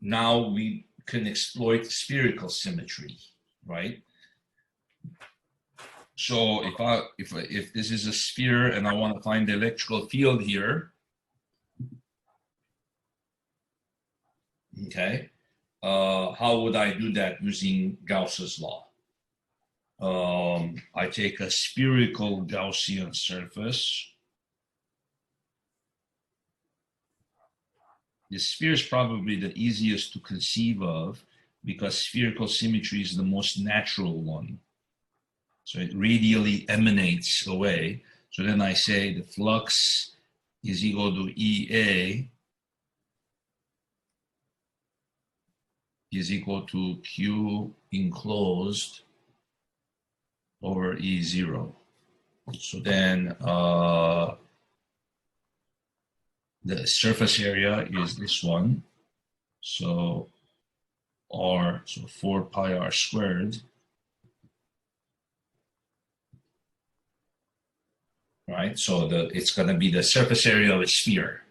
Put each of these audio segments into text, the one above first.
now we can exploit spherical symmetry, right? So if this is a sphere and I want to find the electrical field here, okay, how would I do that using Gauss's law? I take a spherical Gaussian surface. The sphere is probably the easiest to conceive of because spherical symmetry is the most natural one. So it radially emanates away. So then I say the flux is equal to EA is equal to Q enclosed over E0. So then the surface area is this one. So R, so 4 pi R squared. Right, so it's going to be the surface area of a sphere,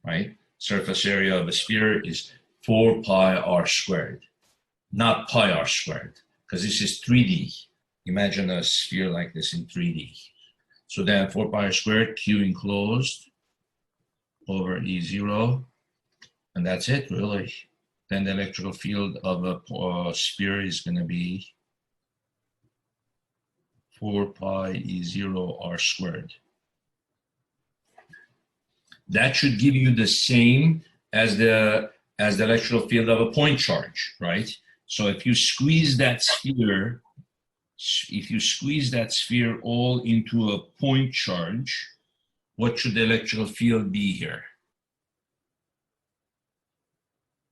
right? Surface area of a sphere is 4 pi R squared, not pi R squared, because this is 3D. Imagine a sphere like this in 3D. So then 4 pi R squared, Q enclosed over E0, and that's it, really. Then the electrical field of a sphere is going to be 4 pi E0 R squared. That should give you the same as the electrical field of a point charge, right? So if you squeeze that sphere, all into a point charge, what should the electrical field be here?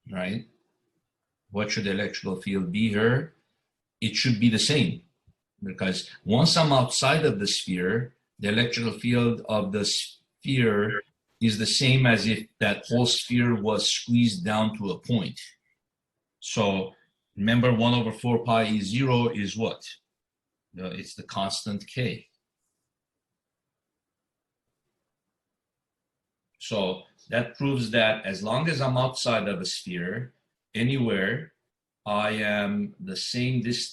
Right? What should the electrical field be here? It should be the same. Because once I'm outside of the sphere, the electrical field of the sphere is the same as if that whole sphere was squeezed down to a point. So remember 1 over 4 pi E0 is what? It's the constant K. So that proves that as long as I'm outside of a sphere, anywhere, I am the same. The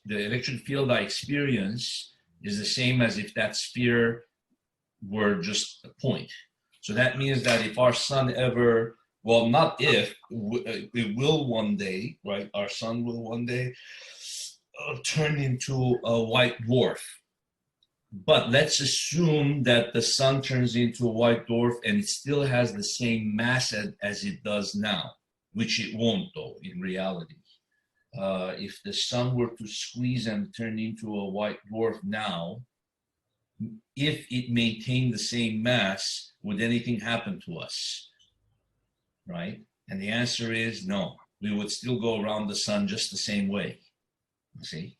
electric field I experience is the same as if that sphere were just a point. So that means that if our sun ever, well, not if, it will one day, right? Our sun will one day turn into a white dwarf. But let's assume that the sun turns into a white dwarf and it still has the same mass as it does now, which it won't though in reality. If the sun were to squeeze and turn into a white dwarf now, if it maintained the same mass, would anything happen to us? Right? And the answer is no. We would still go around the sun just the same way. You see?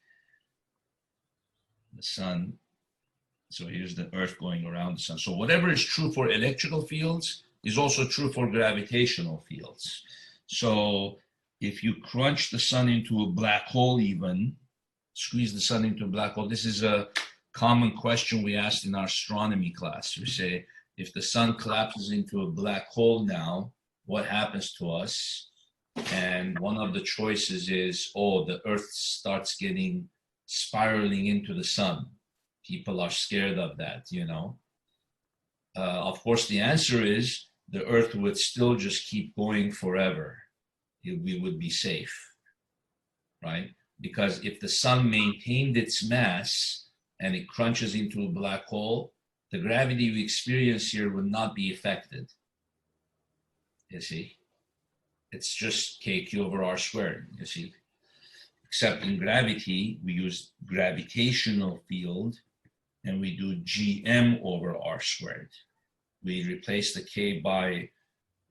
The sun, so here's the Earth going around the sun. So whatever is true for electrical fields is also true for gravitational fields. So if you crunch the sun into a black hole even, squeeze the sun into a black hole, this is a common question we asked in our astronomy class. We say, if the sun collapses into a black hole now, what happens to us? And one of the choices is, oh, the Earth starts getting spiraling into the sun. People are scared of that, you know. Of course, the answer is the Earth would still just keep going forever. We would be safe, right? Because if the sun maintained its mass and it crunches into a black hole, the gravity we experience here would not be affected. You see? It's just kq over r squared, you see? Except in gravity, we use gravitational field and we do gm over r squared. We replace the k by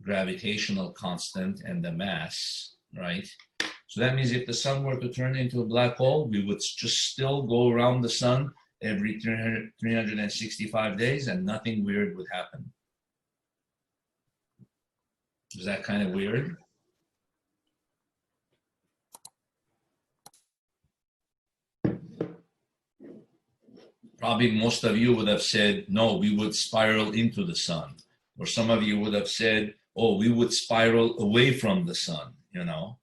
gravitational constant and the mass, right? So that means if the sun were to turn into a black hole, we would just still go around the sun every 365 days and nothing weird would happen. Is that kind of weird? Probably most of you would have said, no, we would spiral into the sun. Or some of you would have said, oh, we would spiral away from the sun, you know.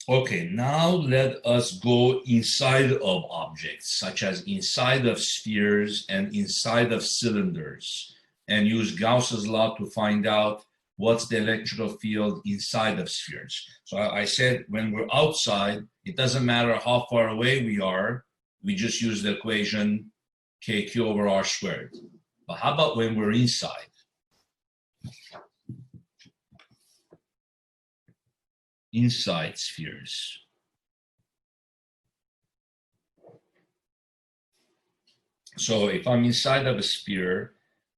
Okay, now let us go inside of objects, such as inside of spheres and inside of cylinders, and use Gauss's law to find out what's the electrical field inside of spheres. So I said when we're outside, it doesn't matter how far away we are, we just use the equation KQ over R squared. But how about when we're inside? Inside spheres. So if I'm inside of a sphere,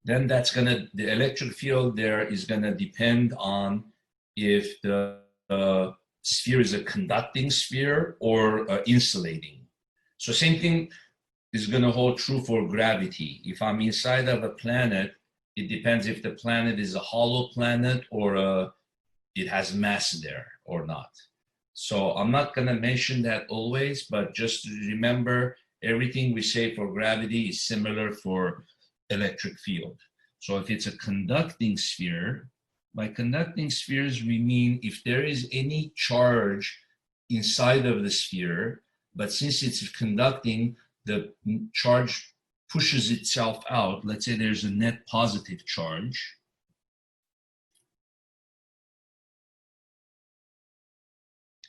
then that's the electric field there is gonna depend on if the sphere is a conducting sphere or insulating. So same thing is gonna hold true for gravity. If I'm inside of a planet, it depends if the planet is a hollow planet or it has mass there or not. So I'm not gonna mention that always, but just remember everything we say for gravity is similar for electric field. So if it's a conducting sphere, by conducting spheres, we mean if there is any charge inside of the sphere, but since it's conducting, the charge pushes itself out. Let's say there's a net positive charge.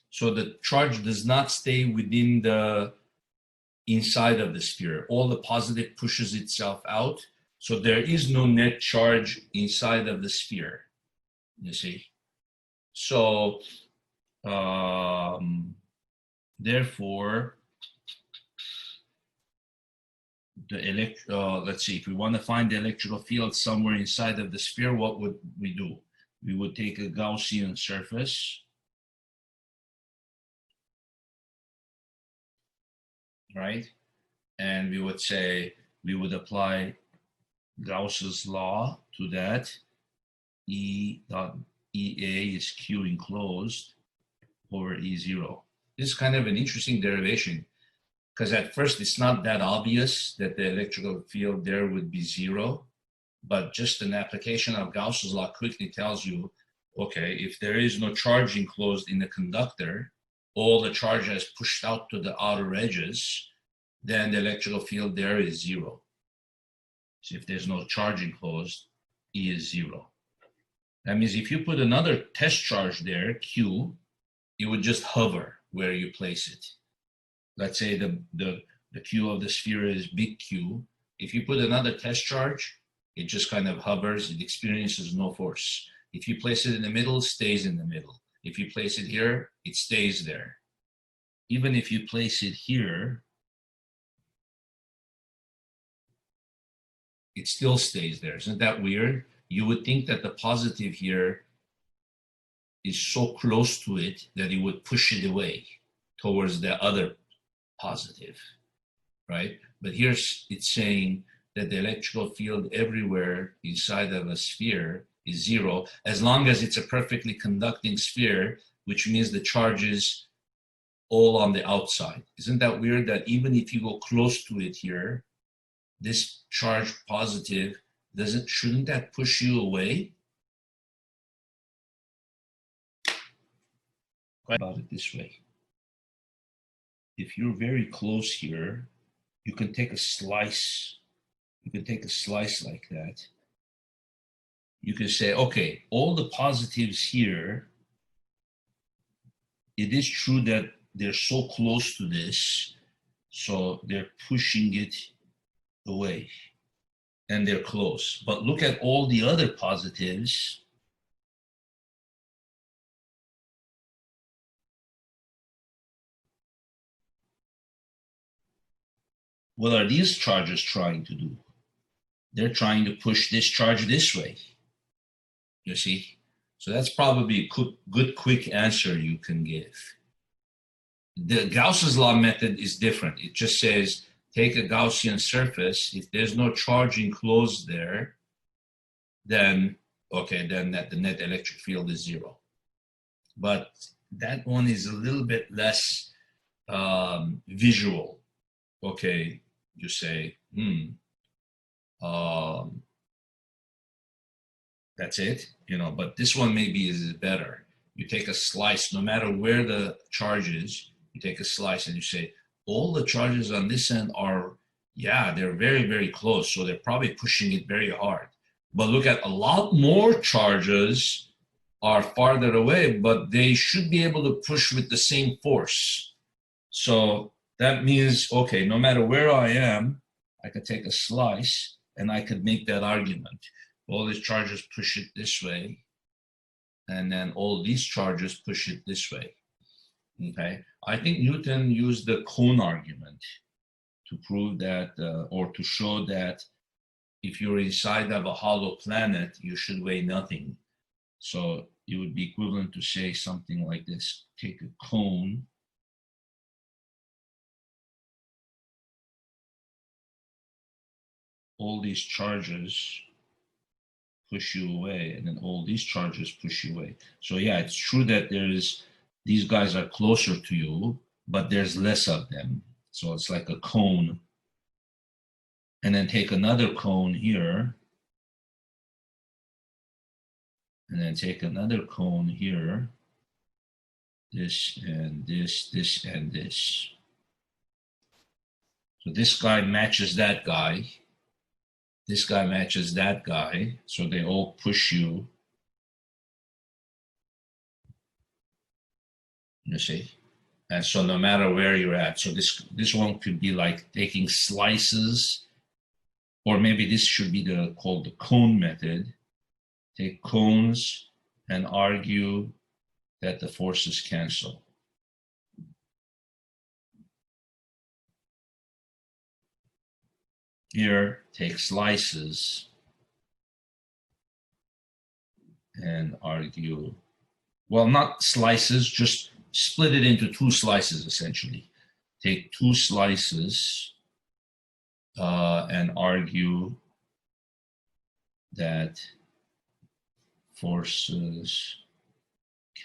So the charge does not stay within the inside of the sphere. All the positive pushes itself out. So there is no net charge inside of the sphere, you see. So therefore, let's see, if we want to find the electrical field somewhere inside of the sphere, what would we do? We would take a Gaussian surface, right? And we would say, we would apply Gauss's law to that. E dot EA is Q enclosed over E0. This is kind of an interesting derivation because at first it's not that obvious that the electrical field there would be zero, but just an application of Gauss's law quickly tells you, okay, if there is no charge enclosed in the conductor, all the charge is pushed out to the outer edges, then the electrical field there is zero. So if there's no charge enclosed, E is zero. That means if you put another test charge there, Q, it would just hover where you place it. Let's say the Q of the sphere is big Q. If you put another test charge, it just kind of hovers, it experiences no force. If you place it in the middle, it stays in the middle. If you place it here, it stays there. Even if you place it here, it still stays there. Isn't that weird? You would think that the positive here is so close to it that it would push it away towards the other positive, right? But here it's saying that the electrical field everywhere inside of a sphere is zero, as long as it's a perfectly conducting sphere, which means the charge is all on the outside. Isn't that weird that even if you go close to it here, this charge positive shouldn't that push you away? Think about it this way. If you're very close here, you can take a slice. You can take a slice like that. You can say, okay, all the positives here, it is true that they're so close to this, so they're pushing it away and they're close. But look at all the other positives. What are these charges trying to do? They're trying to push this charge this way, you see? So that's probably a good quick answer you can give. The Gauss's law method is different. It just says, take a Gaussian surface. If there's no charge enclosed there, then, okay, then the net electric field is zero. But that one is a little bit less visual. Okay, you say, that's it, but this one maybe is better. You take a slice, no matter where the charge is, you take a slice and you say, all the charges on this end are, yeah, they're very, very close. So they're probably pushing it very hard. But look at a lot more charges are farther away, but they should be able to push with the same force. So that means, okay, no matter where I am, I could take a slice and I could make that argument. All these charges push it this way, and then all these charges push it this way. Okay, I think Newton used the cone argument to prove that, or to show that if you're inside of a hollow planet, you should weigh nothing. So it would be equivalent to say something like this. Take a cone. All these charges push you away, and then all these charges push you away. So yeah, it's true that these guys are closer to you, but there's less of them. So it's like a cone. And then take another cone here. And then take another cone here. This and this, this and this. So this guy matches that guy. This guy matches that guy. So they all push you. You see? And so no matter where you're at, so this one could be like taking slices, or maybe this should be called the cone method. Take cones and argue that the forces cancel. Here, take slices and argue, well, not slices, just split it into two slices, essentially. Take two slices and argue that forces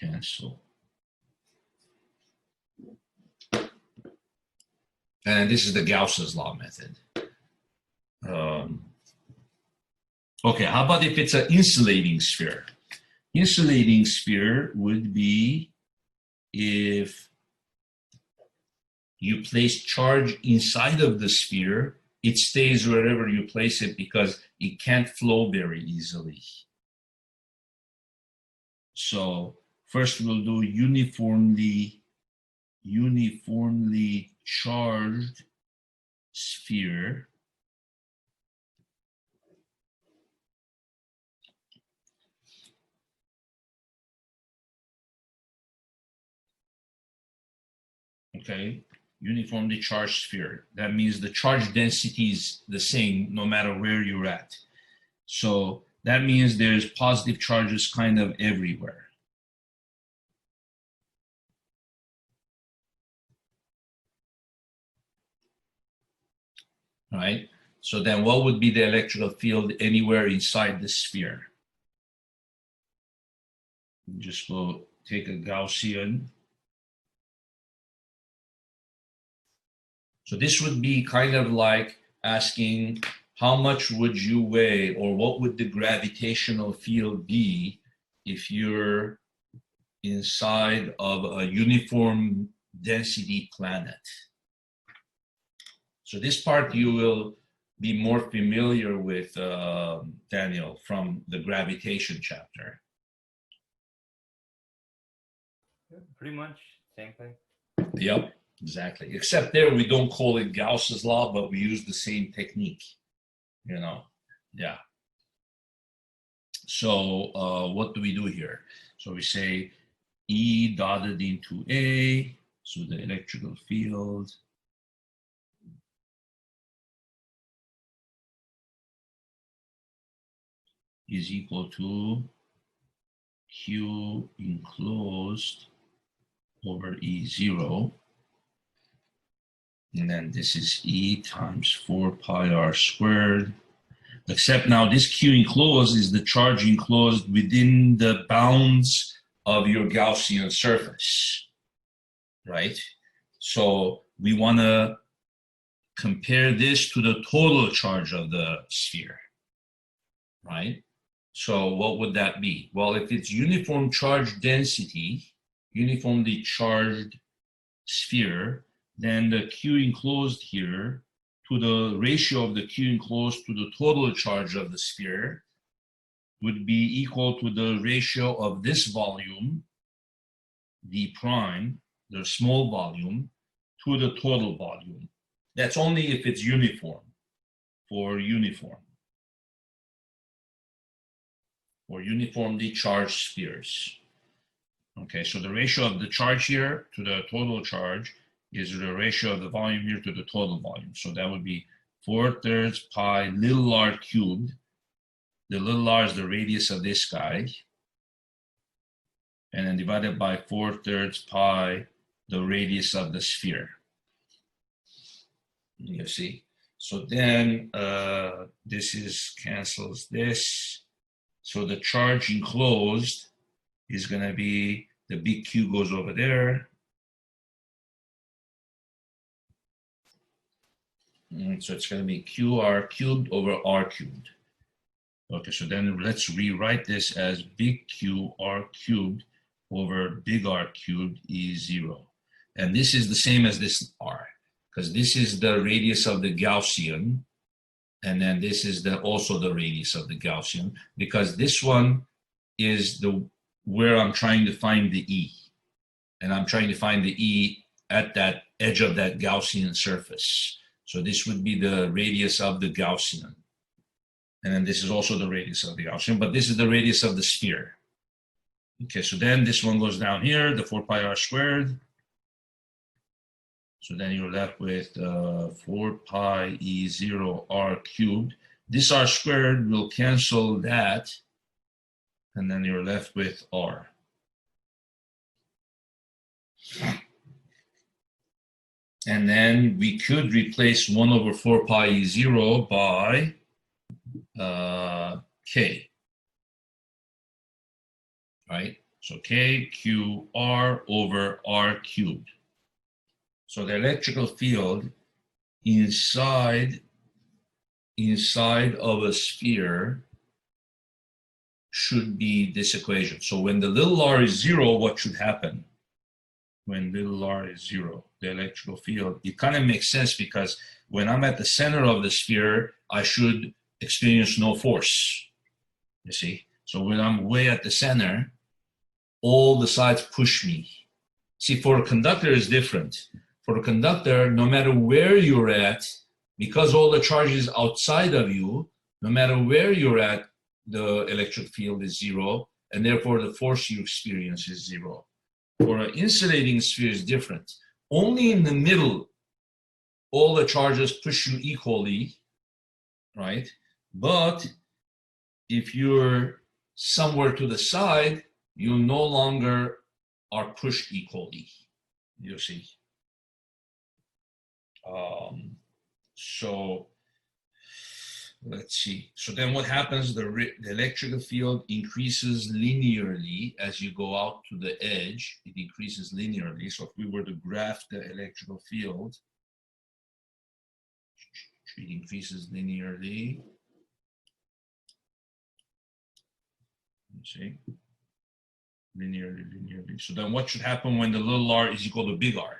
cancel. And this is the Gauss Law Method. Okay, how about if it's an insulating sphere? Insulating sphere would be if you place charge inside of the sphere, it stays wherever you place it because it can't flow very easily. So first we'll do uniformly charged sphere. Okay, uniformly charged sphere. That means the charge density is the same no matter where you're at. So that means there's positive charges kind of everywhere. Right? So then what would be the electrical field anywhere inside the sphere? Just go take a Gaussian. So this would be kind of like asking how much would you weigh, or what would the gravitational field be if you're inside of a uniform density planet? So this part you will be more familiar with, Daniel, from the gravitation chapter. Pretty much same thing. Yep. Exactly. Except there, we don't call it Gauss's law, but we use the same technique, Yeah. So what do we do here? So we say E dotted into A, so the electrical field is equal to Q enclosed over E0. And then this is E times 4 pi r squared. Except now this Q enclosed is the charge enclosed within the bounds of your Gaussian surface, right? So we want to compare this to the total charge of the sphere, right? So what would that be? Well, if it's uniform charge density, uniformly charged sphere, then the Q enclosed here to the ratio of the Q enclosed to the total charge of the sphere would be equal to the ratio of this volume, d prime, the small volume, to the total volume. That's only if it's uniform, for uniformly charged spheres. Okay, so the ratio of the charge here to the total charge is the ratio of the volume here to the total volume. So that would be 4/3 pi little r cubed. The little r is the radius of this guy. And then divided by 4/3 pi, the radius of the sphere. You see? So then this is cancels this. So the charge enclosed is going to be, the big Q goes over there. So it's going to be QR cubed over R cubed. Okay, so then let's rewrite this as big Q R cubed over big R cubed is 0. And this is the same as this R, because this is the radius of the Gaussian. And then this is also the radius of the Gaussian, because this one is where I'm trying to find the E. And I'm trying to find the E at that edge of that Gaussian surface. So this would be the radius of the Gaussian. And then this is also the radius of the Gaussian, but this is the radius of the sphere. Okay, so then this one goes down here, the 4 pi r squared. So then you're left with 4 pi E0 r cubed. This r squared will cancel that, and then you're left with r. And then we could replace 1 over 4 pi E0 by k. Right? So k q r over r cubed. So the electrical field inside of a sphere should be this equation. So when the little r is 0, what should happen? When little r is 0, the electrical field, it kind of makes sense, because when I'm at the center of the sphere, I should experience no force, you see? So when I'm way at the center, all the sides push me. See, for a conductor is different. For a conductor, no matter where you're at, because all the charge is outside of you, no matter where you're at, the electric field is 0, and therefore the force you experience is 0. For an insulating sphere is different. Only in the middle, all the charges push you equally, right? But if you're somewhere to the side, you no longer are pushed equally, you see. So let's see. So then what happens? The electrical field increases linearly as you go out to the edge. It increases linearly. So if we were to graph the electrical field, it increases linearly. Let's see. Linearly. So then what should happen when the little r is equal to big R?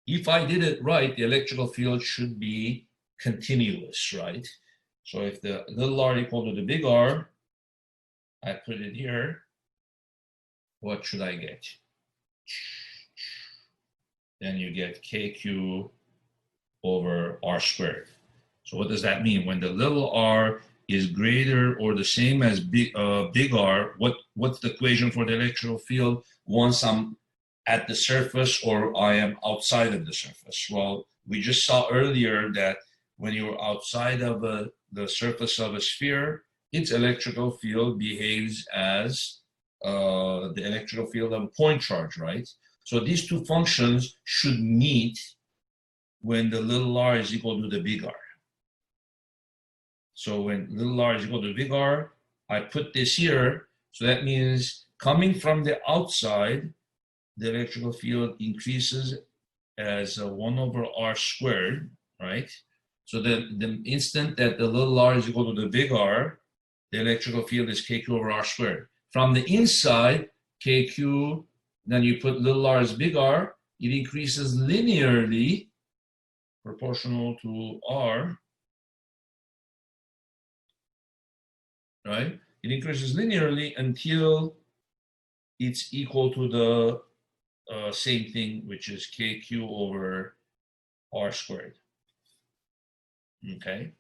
If I did it right, the electrical field should be continuous, right? So if the little r equal to the big R, I put it here, what should I get? Then you get kq over r squared. So what does that mean? When the little r is greater or the same as big R, what's the equation for the electrical field once I'm at the surface or I am outside of the surface? Well, we just saw earlier that when you're outside of the surface of a sphere, its electrical field behaves as the electrical field of a point charge, right? So these two functions should meet when the little r is equal to the big R. So when little r is equal to big R, I put this here. So that means coming from the outside, the electrical field increases as 1 over r squared, right? So the instant that the little r is equal to the big R, the electrical field is kq over r squared. From the inside, kq, then you put little r as big R, it increases linearly, proportional to r, right? It increases linearly until it's equal to the same thing, which is kq over r squared. Okay.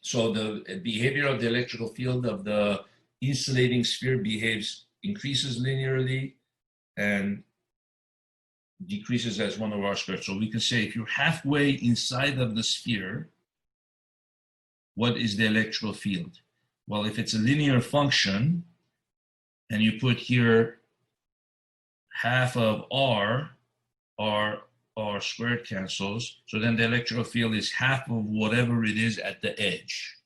So the behavior of the electrical field of the insulating sphere increases linearly and decreases as 1 over r squared. So we can say if you're halfway inside of the sphere, what is the electrical field? Well, if it's a linear function and you put here half of r squared cancels, so then the electrical field is half of whatever it is at the edge,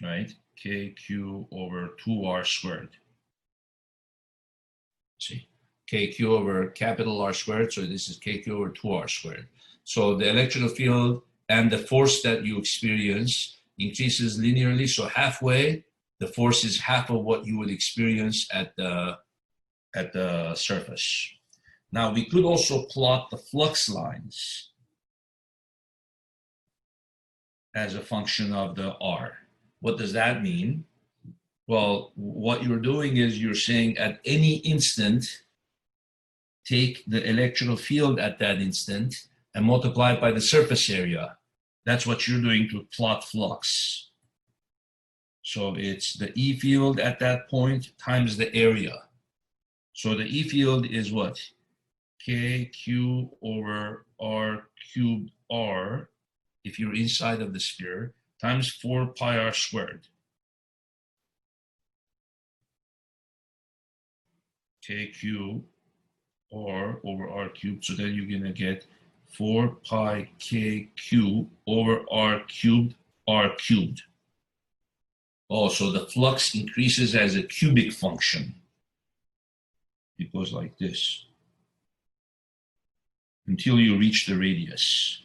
right? kq over 2r squared. See, kq over capital R squared, so this is kq over 2r squared. So the electrical field and the force that you experience increases linearly, so halfway, the force is half of what you would experience at the surface. Now, we could also plot the flux lines as a function of the R. What does that mean? Well, what you're doing is you're saying at any instant, take the electrical field at that instant and multiply it by the surface area. That's what you're doing to plot flux. So it's the E field at that point times the area. So the E field is what? kq over r cubed r, if you're inside of the sphere, times 4 pi r squared. kq r over r cubed, so then you're going to get 4 pi kq over r cubed. Oh, so the flux increases as a cubic function. It goes like this until you reach the radius.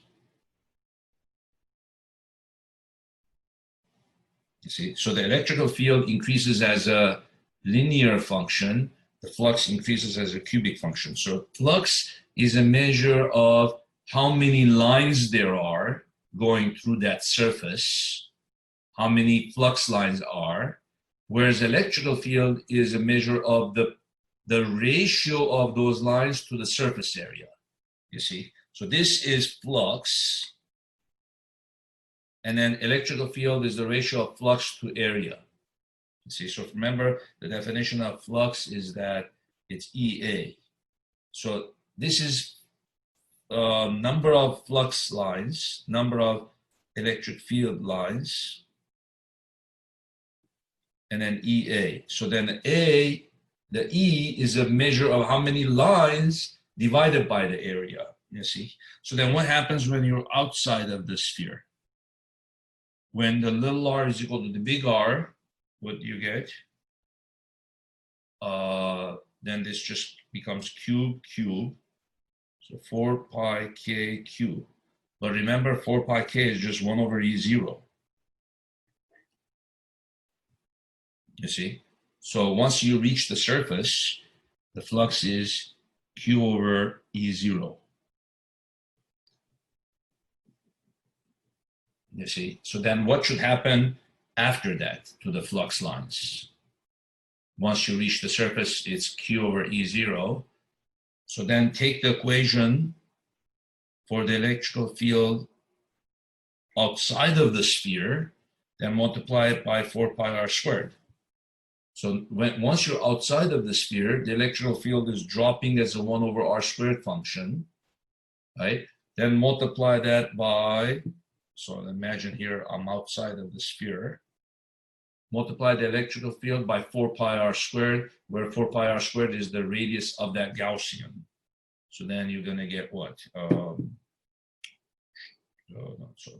You see, so the electrical field increases as a linear function, the flux increases as a cubic function. So flux is a measure of how many lines there are going through that surface, how many flux lines are, whereas electrical field is a measure of the ratio of those lines to the surface area. You see, so this is flux, and then electrical field is the ratio of flux to area. You see, so remember the definition of flux is that it's EA. So this is number of flux lines, number of electric field lines, and then EA. So then the E is a measure of how many lines divided by the area, you see. So then what happens when you're outside of the sphere? When the little r is equal to the big R, what do you get? Then this just becomes cube. So 4 pi k cube. But remember, 4 pi k is just 1 over E0. You see? So once you reach the surface, the flux is Q over E0. You see? So then what should happen after that to the flux lines? Once you reach the surface, it's Q over E0. So then take the equation for the electrical field outside of the sphere, then multiply it by 4 pi r squared. So once you're outside of the sphere, the electrical field is dropping as a 1 over r squared function, right? Then multiply that by, so imagine here I'm outside of the sphere. Multiply the electrical field by 4 pi r squared, where 4 pi r squared is the radius of that Gaussian. So then you're going to get what? So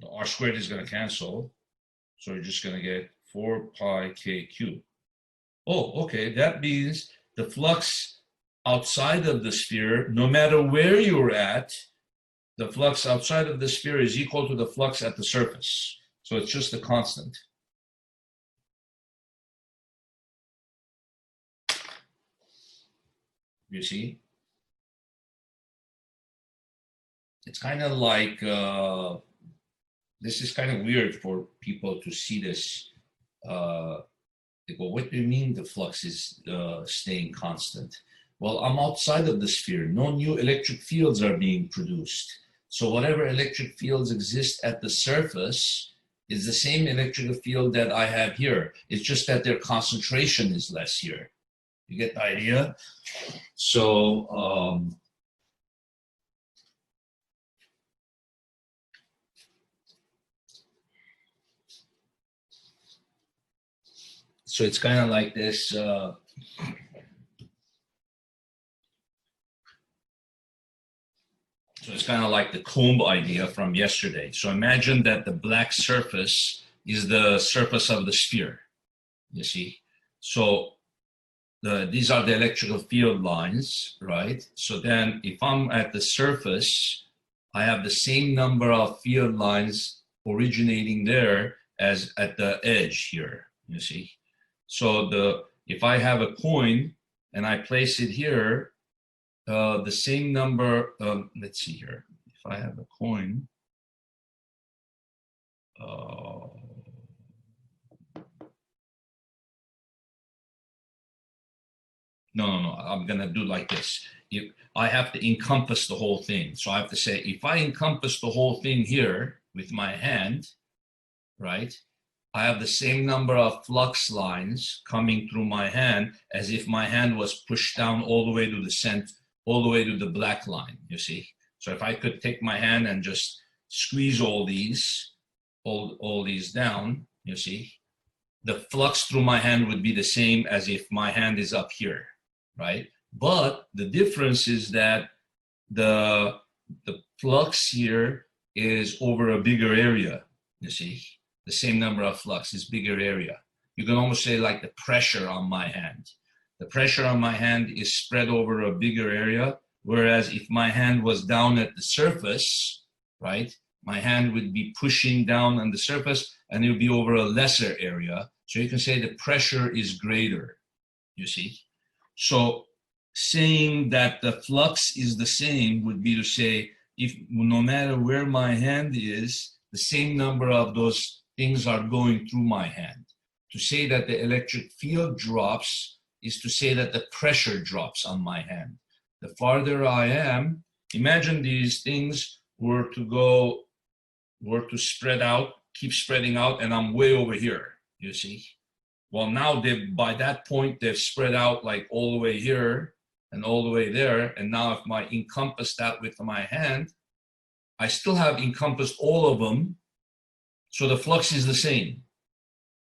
the r squared is going to cancel. So you're just going to get 4 pi k cubed. Oh, okay. That means the flux outside of the sphere, no matter where you're at, the flux outside of the sphere is equal to the flux at the surface. So it's just a constant. You see? It's kind of like, this is kind of weird for people to see this. They go, what do you mean the flux is staying constant? Well, I'm outside of the sphere. No new electric fields are being produced. So whatever electric fields exist at the surface is the same electrical field that I have here. It's just that their concentration is less here. You get the idea? So, so it's kind of like this. So it's kind of like the comb idea from yesterday. So imagine that the black surface is the surface of the sphere, you see? So these are the electrical field lines, right? So then if I'm at the surface, I have the same number of field lines originating there as at the edge here, you see? So if I have a coin and I place it here, the same number, let's see here. If I have a coin, no, I'm gonna do like this. I have to encompass the whole thing. So I have to say, if I encompass the whole thing here with my hand, right? I have the same number of flux lines coming through my hand as if my hand was pushed down all the way to the center, all the way to the black line, you see? So if I could take my hand and just squeeze all these down, you see? The flux through my hand would be the same as if my hand is up here, right? But the difference is that the flux here is over a bigger area, you see? The same number of flux is bigger area. You can almost say like the pressure on my hand. The pressure on my hand is spread over a bigger area, whereas if my hand was down at the surface, right, my hand would be pushing down on the surface and it would be over a lesser area. So you can say the pressure is greater, you see? So saying that the flux is the same would be to say, if no matter where my hand is, the same number of those things are going through my hand. To say that the electric field drops is to say that the pressure drops on my hand. The farther I am, imagine these things were to spread out, keep spreading out, and I'm way over here, you see? Well, now by that point, they've spread out like all the way here and all the way there. And now if I encompass that with my hand, I still have encompassed all of them. So the flux is the same,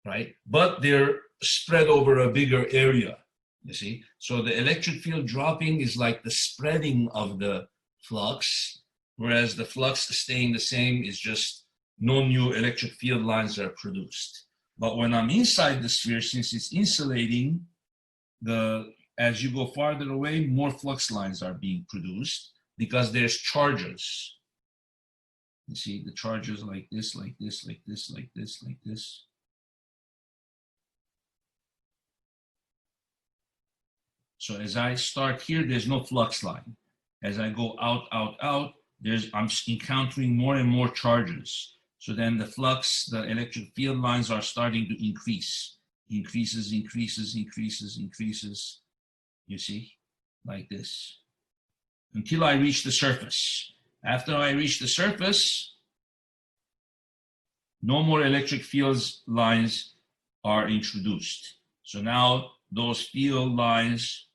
right? But they're spread over a bigger area, you see? So the electric field dropping is like the spreading of the flux, whereas the flux staying the same is just no new electric field lines are produced. But when I'm inside the sphere, since it's insulating, as you go farther away, more flux lines are being produced because there's charges. You see the charges like this, like this, like this, like this, like this. So as I start here, there's no flux line. As I go out, out, out, I'm encountering more and more charges. So then the flux, the electric field lines are starting to increase. Increases, increases, increases, increases. You see, like this. Until I reach the surface. After I reach the surface, no more electric field lines are introduced. So now those field lines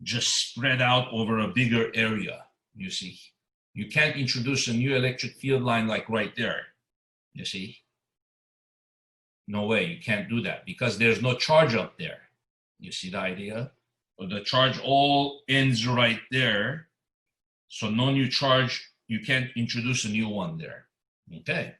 just spread out over a bigger area, you see. You can't introduce a new electric field line like right there, you see. No way, you can't do that because there's no charge up there. You see the idea? So the charge all ends right there. So no new charge, you can't introduce a new one there. Okay.